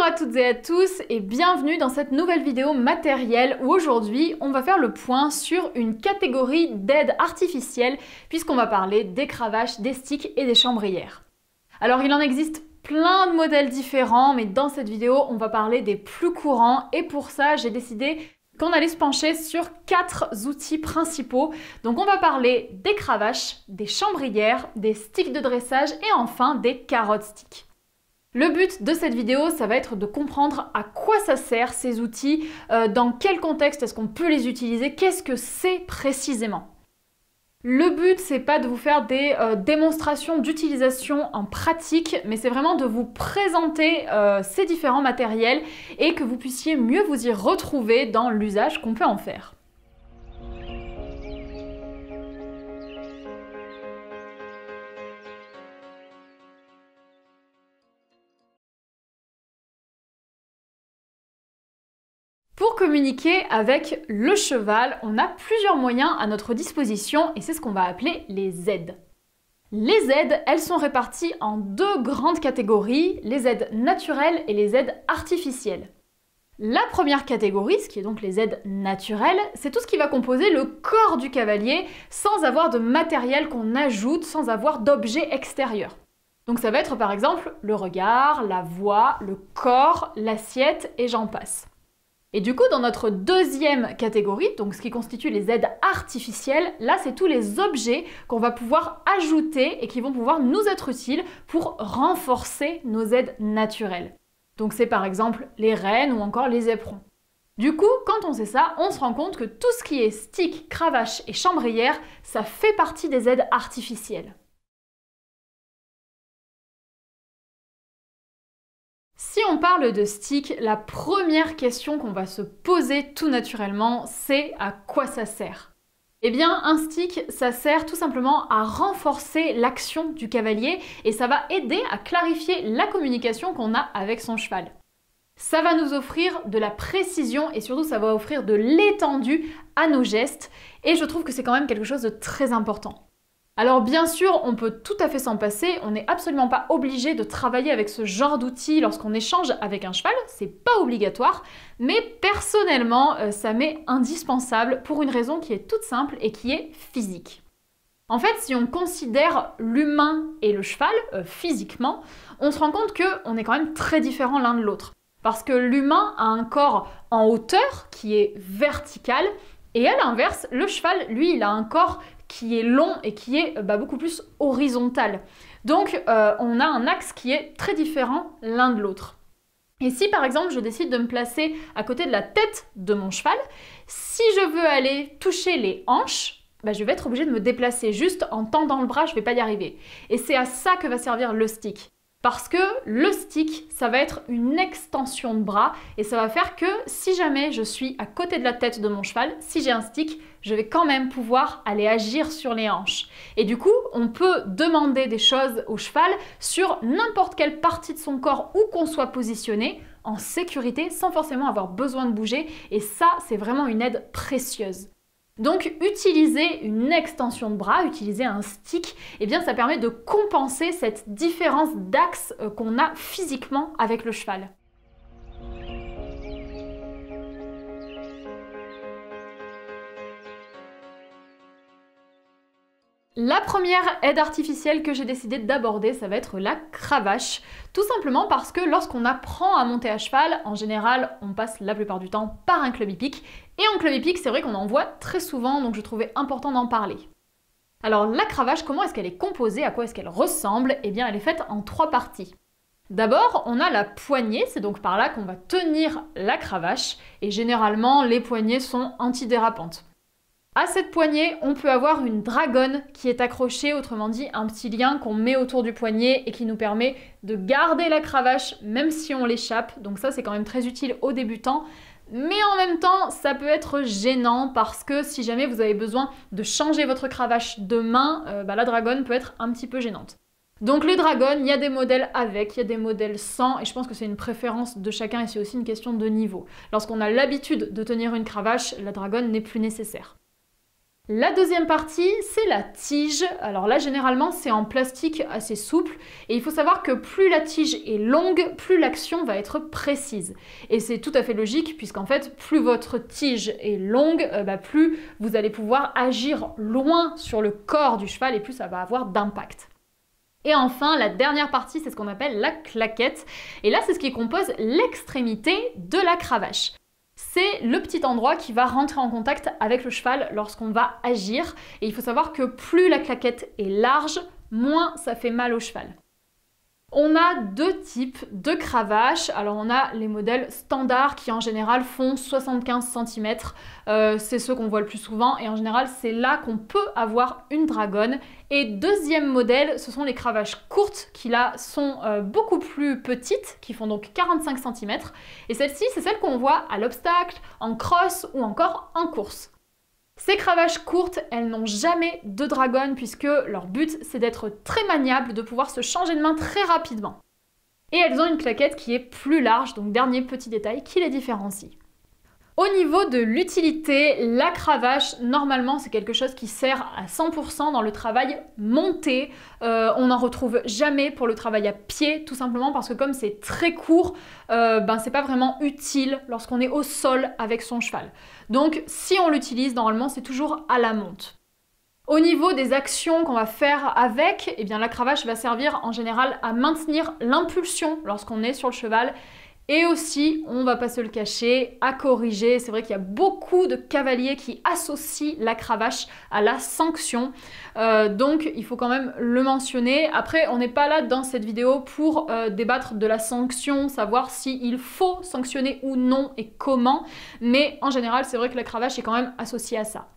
à toutes et à tous et bienvenue dans cette nouvelle vidéo matérielle où aujourd'hui on va faire le point sur une catégorie d'aides artificielles puisqu'on va parler des cravaches, des sticks et des chambrières. Alors il en existe plein de modèles différents mais dans cette vidéo on va parler des plus courants et pour ça j'ai décidé qu'on allait se pencher sur 4 outils principaux. Donc on va parler des cravaches, des chambrières, des sticks de dressage et enfin des carottes sticks. Le but de cette vidéo, ça va être de comprendre à quoi ça sert ces outils, dans quel contexte est-ce qu'on peut les utiliser, qu'est-ce que c'est précisément. Le but, c'est pas de vous faire des démonstrations d'utilisation en pratique, mais c'est vraiment de vous présenter ces différents matériels et que vous puissiez mieux vous y retrouver dans l'usage qu'on peut en faire. Pour communiquer avec le cheval, on a plusieurs moyens à notre disposition et c'est ce qu'on va appeler les aides. Les aides, elles sont réparties en 2 grandes catégories, les aides naturelles et les aides artificielles. La première catégorie, ce qui est donc les aides naturelles, c'est tout ce qui va composer le corps du cavalier sans avoir de matériel qu'on ajoute, sans avoir d'objet extérieur. Donc ça va être par exemple le regard, la voix, le corps, l'assiette et j'en passe. Et du coup, dans notre deuxième catégorie, donc ce qui constitue les aides artificielles, là c'est tous les objets qu'on va pouvoir ajouter et qui vont pouvoir nous être utiles pour renforcer nos aides naturelles. Donc c'est par exemple les rênes ou encore les éperons. Du coup, quand on sait ça, on se rend compte que tout ce qui est stick, cravache et chambrière, ça fait partie des aides artificielles. Si on parle de stick, la première question qu'on va se poser tout naturellement, c'est à quoi ça sert? Eh bien, un stick, ça sert tout simplement à renforcer l'action du cavalier et ça va aider à clarifier la communication qu'on a avec son cheval. Ça va nous offrir de la précision et surtout ça va offrir de l'étendue à nos gestes et je trouve que c'est quand même quelque chose de très important. Alors bien sûr, on peut tout à fait s'en passer, on n'est absolument pas obligé de travailler avec ce genre d'outils lorsqu'on échange avec un cheval, c'est pas obligatoire, mais personnellement, ça m'est indispensable pour une raison qui est toute simple et qui est physique. En fait, si on considère l'humain et le cheval physiquement, on se rend compte qu'on est quand même très différents l'un de l'autre. Parce que l'humain a un corps en hauteur qui est vertical, et à l'inverse, le cheval, lui, il a un corps qui est long et qui est beaucoup plus horizontal. Donc on a un axe qui est très différent l'un de l'autre. Et si par exemple je décide de me placer à côté de la tête de mon cheval, si je veux aller toucher les hanches, je vais être obligée de me déplacer juste en tendant le bras, je ne vais pas y arriver. Et c'est à ça que va servir le stick. Parce que le stick, ça va être une extension de bras et ça va faire que si jamais je suis à côté de la tête de mon cheval, si j'ai un stick, je vais quand même pouvoir aller agir sur les hanches. Et du coup, on peut demander des choses au cheval sur n'importe quelle partie de son corps où qu'on soit positionné, en sécurité, sans forcément avoir besoin de bouger. Et ça, c'est vraiment une aide précieuse. Donc utiliser une extension de bras, utiliser un stick, eh bien ça permet de compenser cette différence d'axe qu'on a physiquement avec le cheval. La première aide artificielle que j'ai décidé d'aborder, ça va être la cravache. Tout simplement parce que lorsqu'on apprend à monter à cheval, en général, on passe la plupart du temps par un club hippique. Et en club hippique, c'est vrai qu'on en voit très souvent, donc je trouvais important d'en parler. Alors la cravache, comment est-ce qu'elle est composée? À quoi est-ce qu'elle ressemble? Eh bien, elle est faite en 3 parties. D'abord, on a la poignée, c'est donc par là qu'on va tenir la cravache. Et généralement, les poignées sont antidérapantes. À cette poignée, on peut avoir une dragonne qui est accrochée, autrement dit un petit lien qu'on met autour du poignet et qui nous permet de garder la cravache même si on l'échappe. Donc ça, c'est quand même très utile aux débutants. Mais en même temps, ça peut être gênant parce que si jamais vous avez besoin de changer votre cravache de main, la dragonne peut être un petit peu gênante. Donc les dragonnes, il y a des modèles avec, il y a des modèles sans, et je pense que c'est une préférence de chacun et c'est aussi une question de niveau. Lorsqu'on a l'habitude de tenir une cravache, la dragonne n'est plus nécessaire. La deuxième partie, c'est la tige. Alors là, généralement, c'est en plastique assez souple. Et il faut savoir que plus la tige est longue, plus l'action va être précise. Et c'est tout à fait logique, puisqu'en fait, plus votre tige est longue, plus vous allez pouvoir agir loin sur le corps du cheval et plus ça va avoir d'impact. Et enfin, la dernière partie, c'est ce qu'on appelle la claquette. Et là, c'est ce qui compose l'extrémité de la cravache. C'est le petit endroit qui va rentrer en contact avec le cheval lorsqu'on va agir. Et il faut savoir que plus la claquette est large, moins ça fait mal au cheval. On a deux types de cravaches. Alors on a les modèles standards qui en général font 75 cm. C'est ceux qu'on voit le plus souvent et en général c'est là qu'on peut avoir une dragonne. Et deuxième modèle, ce sont les cravaches courtes qui là sont beaucoup plus petites, qui font donc 45 cm. Et celle-ci, c'est celle qu'on voit à l'obstacle, en cross ou encore en course. Ces cravaches courtes, elles n'ont jamais de dragonne puisque leur but c'est d'être très maniable, de pouvoir se changer de main très rapidement. Et elles ont une claquette qui est plus large, donc dernier petit détail qui les différencie. Au niveau de l'utilité, la cravache, normalement, c'est quelque chose qui sert à 100% dans le travail monté. On n'en retrouve jamais pour le travail à pied, tout simplement parce que comme c'est très court, c'est pas vraiment utile lorsqu'on est au sol avec son cheval. Donc, si on l'utilise, normalement, c'est toujours à la monte. Au niveau des actions qu'on va faire avec, eh bien, la cravache va servir en général à maintenir l'impulsion lorsqu'on est sur le cheval. Et aussi, on va pas se le cacher, à corriger. C'est vrai qu'il y a beaucoup de cavaliers qui associent la cravache à la sanction. Donc, il faut quand même le mentionner. Après, on n'est pas là dans cette vidéo pour débattre de la sanction, savoir s'il faut sanctionner ou non et comment. Mais en général, c'est vrai que la cravache est quand même associée à ça.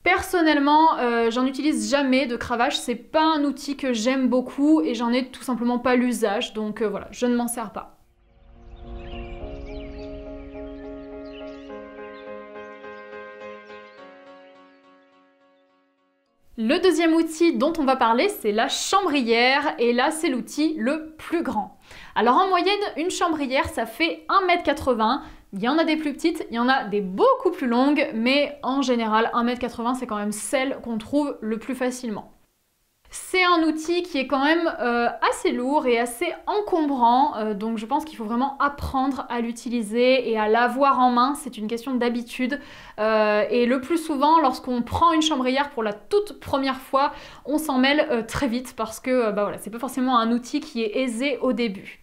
Personnellement, j'en utilise jamais de cravache. C'est pas un outil que j'aime beaucoup et j'en ai tout simplement pas l'usage. Donc voilà, je ne m'en sers pas. Le deuxième outil dont on va parler, c'est la chambrière, et là c'est l'outil le plus grand. Alors en moyenne, une chambrière ça fait 1,80 m, il y en a des plus petites, il y en a des beaucoup plus longues, mais en général 1,80 m c'est quand même celle qu'on trouve le plus facilement. C'est un outil qui est quand même assez lourd et assez encombrant, donc je pense qu'il faut vraiment apprendre à l'utiliser et à l'avoir en main, c'est une question d'habitude. Et le plus souvent, lorsqu'on prend une chambrière pour la toute première fois, on s'en mêle très vite parce que voilà, c'est pas forcément un outil qui est aisé au début.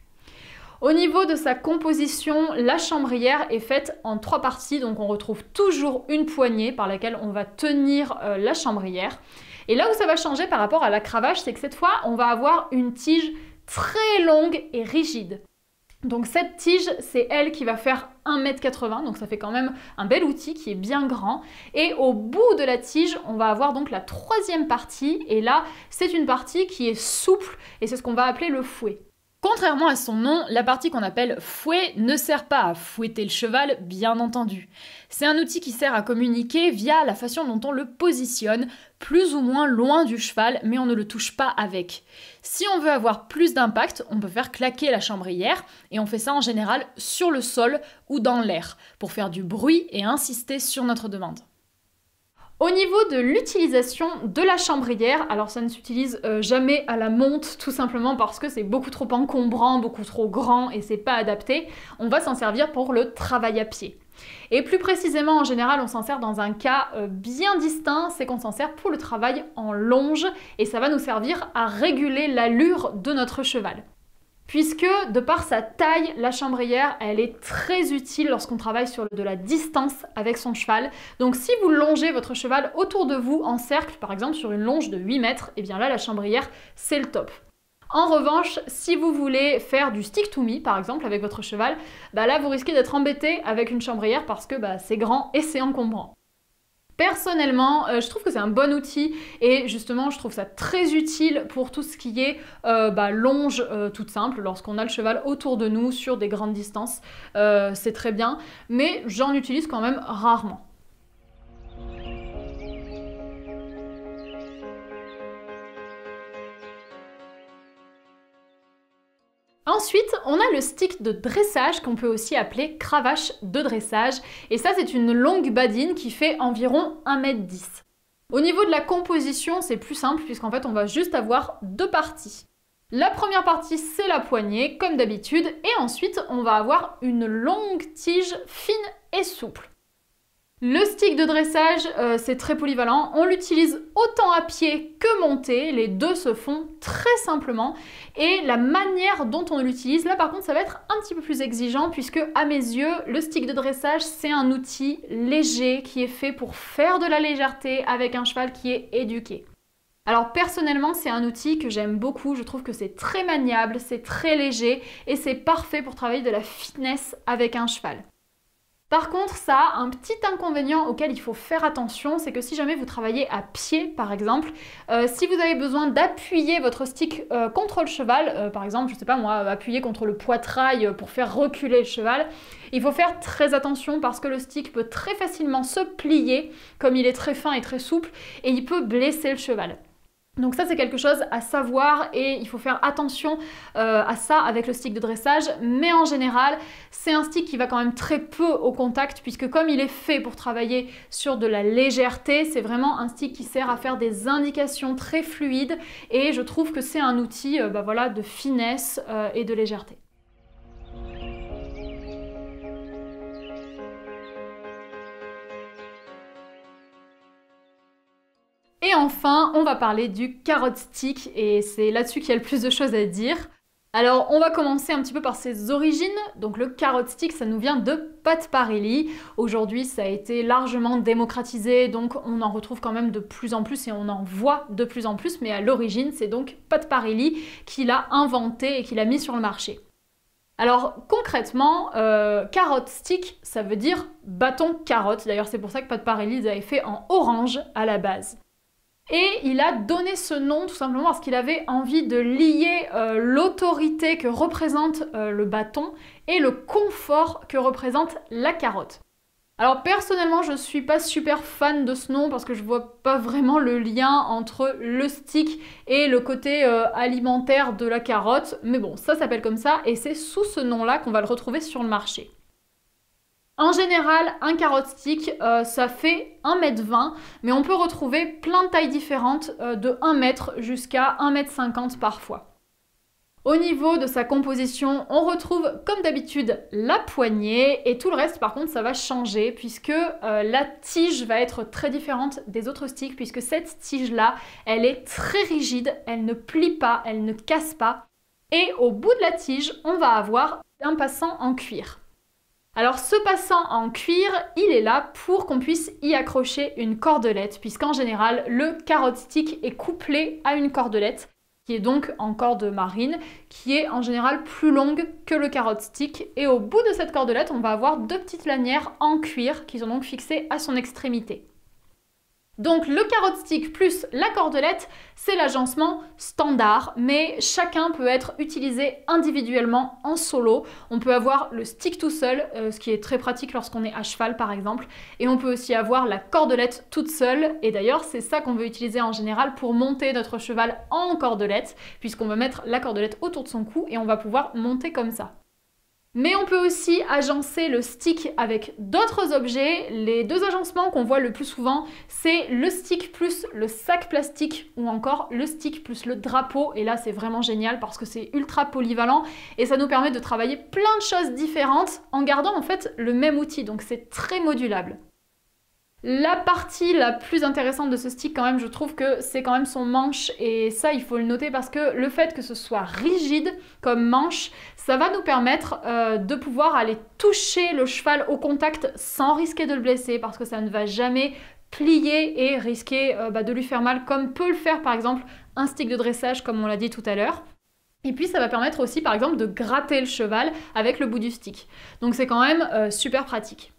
Au niveau de sa composition, la chambrière est faite en 3 parties, donc on retrouve toujours une poignée par laquelle on va tenir la chambrière. Et là où ça va changer par rapport à la cravache, c'est que cette fois, on va avoir une tige très longue et rigide. Donc cette tige, c'est elle qui va faire 1,80 m, donc ça fait quand même un bel outil qui est bien grand. Et au bout de la tige, on va avoir donc la troisième partie, et là, c'est une partie qui est souple, et c'est ce qu'on va appeler le fouet. Contrairement à son nom, la partie qu'on appelle fouet ne sert pas à fouetter le cheval, bien entendu. C'est un outil qui sert à communiquer via la façon dont on le positionne, plus ou moins loin du cheval, mais on ne le touche pas avec. Si on veut avoir plus d'impact, on peut faire claquer la chambrière, et on fait ça en général sur le sol ou dans l'air, pour faire du bruit et insister sur notre demande. Au niveau de l'utilisation de la chambrière, alors ça ne s'utilise jamais à la monte, tout simplement parce que c'est beaucoup trop encombrant, beaucoup trop grand et c'est pas adapté. On va s'en servir pour le travail à pied. Et plus précisément, en général, on s'en sert dans un cas bien distinct, c'est qu'on s'en sert pour le travail en longe et ça va nous servir à réguler l'allure de notre cheval. Puisque, de par sa taille, la chambrière, elle est très utile lorsqu'on travaille sur de la distance avec son cheval. Donc si vous longez votre cheval autour de vous en cercle, par exemple sur une longe de 8 mètres, et bien là, la chambrière, c'est le top. En revanche, si vous voulez faire du stick to me, par exemple, avec votre cheval, là, vous risquez d'être embêté avec une chambrière parce que c'est grand et c'est encombrant. Personnellement, je trouve que c'est un bon outil et justement je trouve ça très utile pour tout ce qui est longe toute simple, lorsqu'on a le cheval autour de nous sur des grandes distances, c'est très bien, mais j'en utilise quand même rarement. Ensuite, on a le stick de dressage qu'on peut aussi appeler cravache de dressage. Et ça, c'est une longue badine qui fait environ 1,10 m. Au niveau de la composition, c'est plus simple puisqu'en fait on va juste avoir deux parties. La première partie, c'est la poignée, comme d'habitude, et ensuite on va avoir une longue tige fine et souple. Le stick de dressage, c'est très polyvalent, on l'utilise autant à pied que monté, les deux se font très simplement, et la manière dont on l'utilise, là par contre ça va être un petit peu plus exigeant puisque à mes yeux, le stick de dressage c'est un outil léger qui est fait pour faire de la légèreté avec un cheval qui est éduqué. Alors personnellement c'est un outil que j'aime beaucoup, je trouve que c'est très maniable, c'est très léger et c'est parfait pour travailler de la finesse avec un cheval. Par contre, ça a un petit inconvénient auquel il faut faire attention, c'est que si jamais vous travaillez à pied, par exemple, si vous avez besoin d'appuyer votre stick contre le cheval, par exemple, je sais pas moi, appuyer contre le poitrail pour faire reculer le cheval, il faut faire très attention parce que le stick peut très facilement se plier, comme il est très fin et très souple, et il peut blesser le cheval. Donc ça c'est quelque chose à savoir et il faut faire attention à ça avec le stick de dressage, mais en général c'est un stick qui va quand même très peu au contact puisque comme il est fait pour travailler sur de la légèreté, c'est vraiment un stick qui sert à faire des indications très fluides et je trouve que c'est un outil voilà, de finesse et de légèreté. Et enfin, on va parler du carrot stick et c'est là-dessus qu'il y a le plus de choses à dire. Alors, on va commencer un petit peu par ses origines. Donc le carrot stick, ça nous vient de Pat Parelli. Aujourd'hui, ça a été largement démocratisé, donc on en retrouve quand même de plus en plus et on en voit de plus en plus, mais à l'origine, c'est donc Pat Parelli qui l'a inventé et qui l'a mis sur le marché. Alors concrètement, carrot stick, ça veut dire bâton carotte. D'ailleurs, c'est pour ça que Pat Parelli les avait fait en orange à la base. Et il a donné ce nom tout simplement parce qu'il avait envie de lier l'autorité que représente le bâton et le confort que représente la carotte. Alors personnellement, je suis pas super fan de ce nom parce que je vois pas vraiment le lien entre le stick et le côté alimentaire de la carotte, mais bon, ça s'appelle comme ça et c'est sous ce nom-là qu'on va le retrouver sur le marché. En général, un carrot stick, ça fait 1,20 m, mais on peut retrouver plein de tailles différentes, de 1 m jusqu'à 1,50 m parfois. Au niveau de sa composition, on retrouve comme d'habitude la poignée et tout le reste par contre ça va changer puisque la tige va être très différente des autres sticks puisque cette tige là, elle est très rigide, elle ne plie pas, elle ne casse pas et au bout de la tige, on va avoir un passant en cuir. Alors ce passant en cuir, il est là pour qu'on puisse y accrocher une cordelette, puisqu'en général, le carrot stick est couplé à une cordelette, qui est donc en corde marine, qui est en général plus longue que le carrot stick. Et au bout de cette cordelette, on va avoir deux petites lanières en cuir qui sont donc fixées à son extrémité. Donc le carrot stick plus la cordelette, c'est l'agencement standard, mais chacun peut être utilisé individuellement en solo. On peut avoir le stick tout seul, ce qui est très pratique lorsqu'on est à cheval par exemple, et on peut aussi avoir la cordelette toute seule, et d'ailleurs c'est ça qu'on veut utiliser en général pour monter notre cheval en cordelette, puisqu'on va mettre la cordelette autour de son cou et on va pouvoir monter comme ça. Mais on peut aussi agencer le stick avec d'autres objets. Les deux agencements qu'on voit le plus souvent, c'est le stick plus le sac plastique ou encore le stick plus le drapeau. Et là, c'est vraiment génial parce que c'est ultra polyvalent et ça nous permet de travailler plein de choses différentes en gardant en fait le même outil. Donc c'est très modulable. La partie la plus intéressante de ce stick quand même, je trouve que c'est quand même son manche et ça il faut le noter parce que le fait que ce soit rigide comme manche, ça va nous permettre de pouvoir aller toucher le cheval au contact sans risquer de le blesser parce que ça ne va jamais plier et risquer de lui faire mal comme peut le faire par exemple un stick de dressage comme on l'a dit tout à l'heure. Et puis ça va permettre aussi par exemple de gratter le cheval avec le bout du stick. Donc c'est quand même super pratique.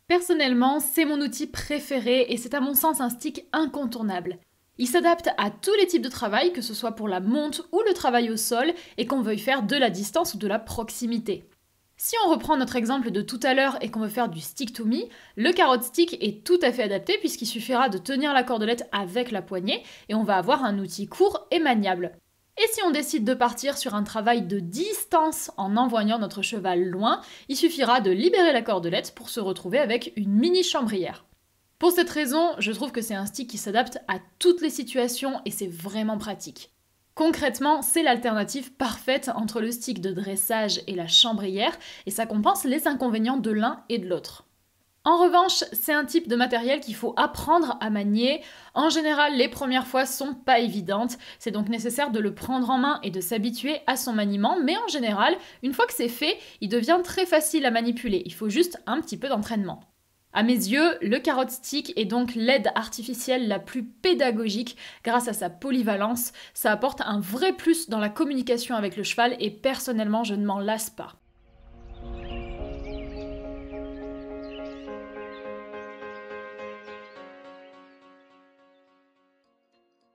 Personnellement, c'est mon outil préféré et c'est à mon sens un stick incontournable. Il s'adapte à tous les types de travail, que ce soit pour la monte ou le travail au sol, et qu'on veuille faire de la distance ou de la proximité. Si on reprend notre exemple de tout à l'heure et qu'on veut faire du stick to me, le carrot stick est tout à fait adapté puisqu'il suffira de tenir la cordelette avec la poignée et on va avoir un outil court et maniable. Et si on décide de partir sur un travail de distance en envoyant notre cheval loin, il suffira de libérer la cordelette pour se retrouver avec une mini chambrière. Pour cette raison, je trouve que c'est un stick qui s'adapte à toutes les situations et c'est vraiment pratique. Concrètement, c'est l'alternative parfaite entre le stick de dressage et la chambrière et ça compense les inconvénients de l'un et de l'autre. En revanche, c'est un type de matériel qu'il faut apprendre à manier. En général, les premières fois sont pas évidentes, c'est donc nécessaire de le prendre en main et de s'habituer à son maniement, mais en général, une fois que c'est fait, il devient très facile à manipuler, il faut juste un petit peu d'entraînement. À mes yeux, le carrot stick est donc l'aide artificielle la plus pédagogique grâce à sa polyvalence, ça apporte un vrai plus dans la communication avec le cheval et personnellement je ne m'en lasse pas.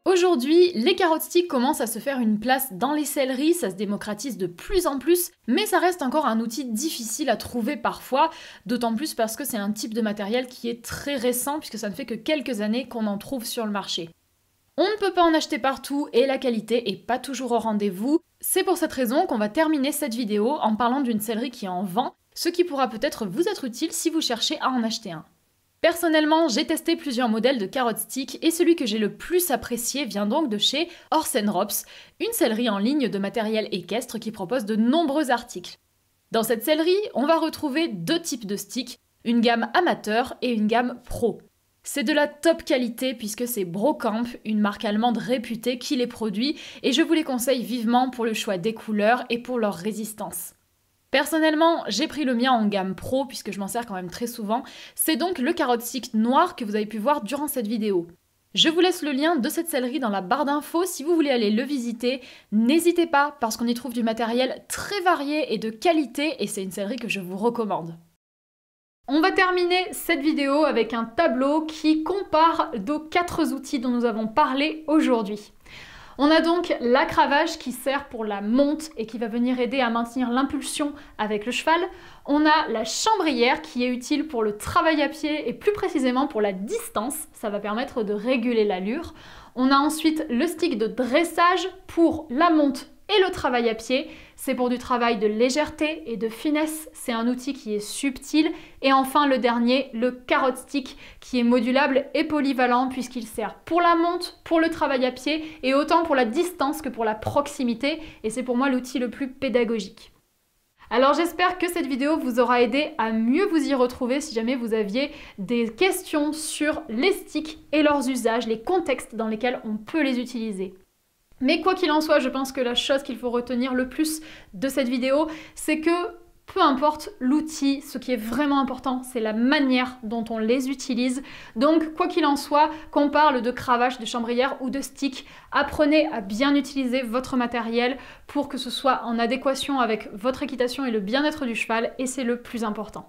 Aujourd'hui, les carrot sticks commencent à se faire une place dans les selleries, ça se démocratise de plus en plus, mais ça reste encore un outil difficile à trouver parfois, d'autant plus parce que c'est un type de matériel qui est très récent puisque ça ne fait que quelques années qu'on en trouve sur le marché. On ne peut pas en acheter partout et la qualité est pas toujours au rendez-vous. C'est pour cette raison qu'on va terminer cette vidéo en parlant d'une sellerie qui est en vente, ce qui pourra peut-être vous être utile si vous cherchez à en acheter un. Personnellement, j'ai testé plusieurs modèles de carrot stick et celui que j'ai le plus apprécié vient donc de chez Horse & Rops, une sellerie en ligne de matériel équestre qui propose de nombreux articles. Dans cette sellerie, on va retrouver deux types de sticks, une gamme amateur et une gamme pro. C'est de la top qualité puisque c'est Brocamp, une marque allemande réputée qui les produit et je vous les conseille vivement pour le choix des couleurs et pour leur résistance. Personnellement, j'ai pris le mien en gamme pro puisque je m'en sers quand même très souvent. C'est donc le carrot stick noir que vous avez pu voir durant cette vidéo. Je vous laisse le lien de cette sellerie dans la barre d'infos si vous voulez aller le visiter. N'hésitez pas parce qu'on y trouve du matériel très varié et de qualité et c'est une sellerie que je vous recommande. On va terminer cette vidéo avec un tableau qui compare nos 4 outils dont nous avons parlé aujourd'hui. On a donc l'accravage qui sert pour la monte et qui va venir aider à maintenir l'impulsion avec le cheval. On a la chambrière qui est utile pour le travail à pied et plus précisément pour la distance. Ça va permettre de réguler l'allure. On a ensuite le stick de dressage pour la monte et le travail à pied. C'est pour du travail de légèreté et de finesse. C'est un outil qui est subtil. Et enfin le dernier, le carrot stick qui est modulable et polyvalent puisqu'il sert pour la monte, pour le travail à pied et autant pour la distance que pour la proximité. Et c'est pour moi l'outil le plus pédagogique. Alors j'espère que cette vidéo vous aura aidé à mieux vous y retrouver si jamais vous aviez des questions sur les sticks et leurs usages, les contextes dans lesquels on peut les utiliser. Mais quoi qu'il en soit, je pense que la chose qu'il faut retenir le plus de cette vidéo, c'est que peu importe l'outil, ce qui est vraiment important, c'est la manière dont on les utilise. Donc, quoi qu'il en soit, qu'on parle de cravache, de chambrière ou de stick, apprenez à bien utiliser votre matériel pour que ce soit en adéquation avec votre équitation et le bien-être du cheval, et c'est le plus important.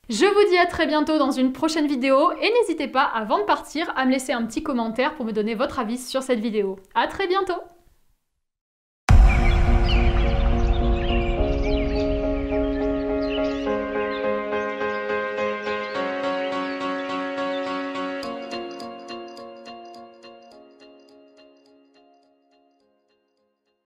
Je vous dis à très bientôt dans une prochaine vidéo et n'hésitez pas, avant de partir, à me laisser un petit commentaire pour me donner votre avis sur cette vidéo. À très bientôt!